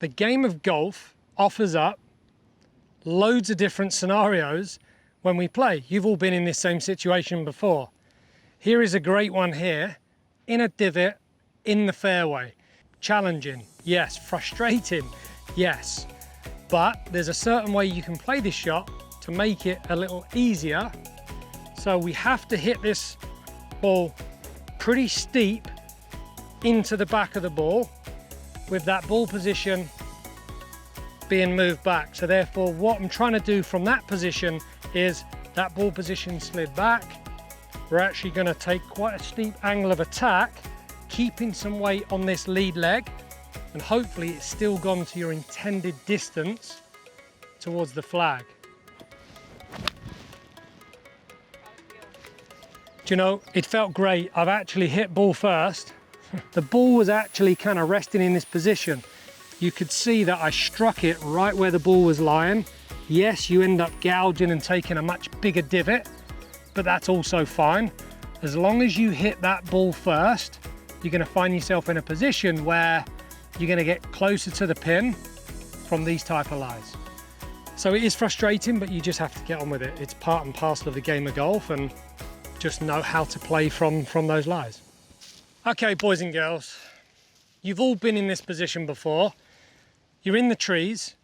The game of golf offers up loads of different scenarios when we play. You've all been in this same situation before. Here is a great one here, in a divot, in the fairway. Challenging, yes. Frustrating, yes. But there's a certain way you can play this shot to make it a little easier. So we have to hit this ball pretty steep into the back of the ball, with that ball position being moved back. So therefore what I'm trying to do from that position is that ball position slid back. We're actually going to take quite a steep angle of attack, keeping some weight on this lead leg, and hopefully it's still gone to your intended distance towards the flag. Do you know, it felt great. I've actually hit ball first. The ball was actually kind of resting in this position. You could see that I struck it right where the ball was lying. Yes, you end up gouging and taking a much bigger divot, but that's also fine. As long as you hit that ball first, you're going to find yourself in a position where you're going to get closer to the pin from these type of lies. So it is frustrating, but you just have to get on with it. It's part and parcel of the game of golf, and just know how to play from those lies. Okay, boys and girls, you've all been in this position before. You're in the trees,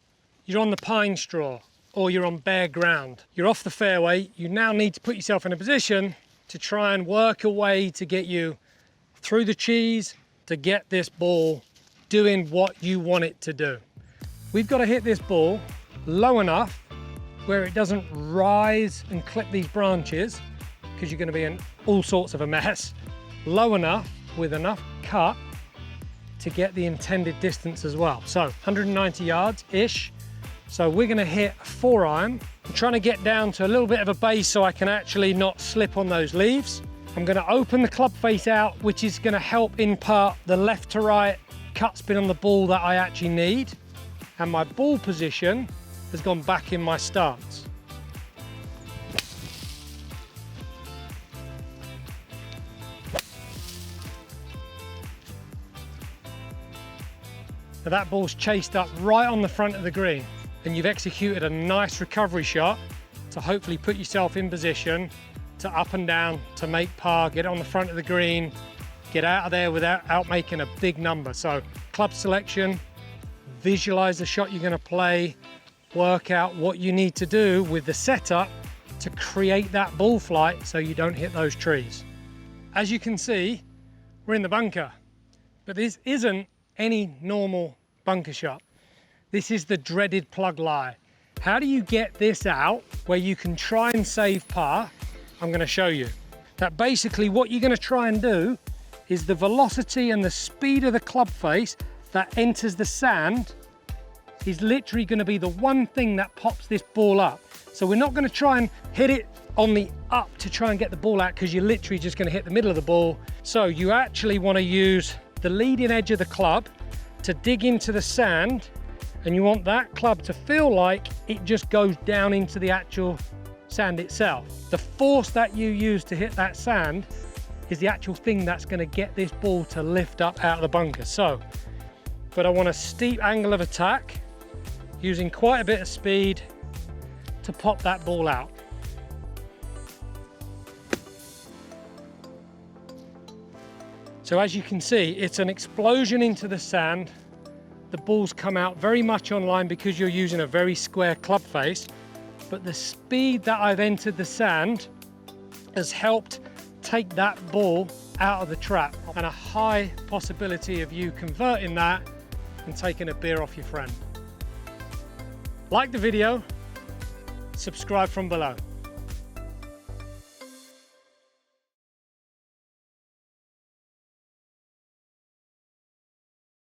you're on the pine straw, or you're on bare ground. You're off the fairway. You now need to put yourself in a position to try and work a way to get you through the trees, to get this ball doing what you want it to do. We've got to hit this ball low enough where it doesn't rise and clip these branches, because you're going to be in all sorts of a mess. Low enough with enough cut to get the intended distance as well. So 190 yards-ish. So we're going to hit a 4-iron. I'm trying to get down to a little bit of a base so I can actually not slip on those leaves. I'm going to open the club face out, which is going to help impart the left to right cut spin on the ball that I actually need. And my ball position has gone back in my stance. Now that ball's chased up right on the front of the green, and you've executed a nice recovery shot to hopefully put yourself in position to up and down, to make par, get on the front of the green, get out of there without making a big number. So club selection, visualize the shot you're going to play, work out what you need to do with the setup to create that ball flight so you don't hit those trees. As you can see, we're in the bunker, but this isn't any normal bunker shot. This is the dreaded plug lie. How do you get this out where you can try and save par? I'm going to show you. That basically what you're going to try and do is the velocity and the speed of the club face that enters the sand is literally going to be the one thing that pops this ball up. So we're not going to try and hit it on the up to try and get the ball out, because you're literally just going to hit the middle of the ball. So you actually want to use the leading edge of the club to dig into the sand, and you want that club to feel like it just goes down into the actual sand itself. The force that you use to hit that sand is the actual thing that's going to get this ball to lift up out of the bunker. So, but I want a steep angle of attack using quite a bit of speed to pop that ball out. So as you can see, it's an explosion into the sand. The balls come out very much on line because you're using a very square club face, but the speed that I've entered the sand has helped take that ball out of the trap, and a high possibility of you converting that and taking a beer off your friend. Like the video, subscribe from below.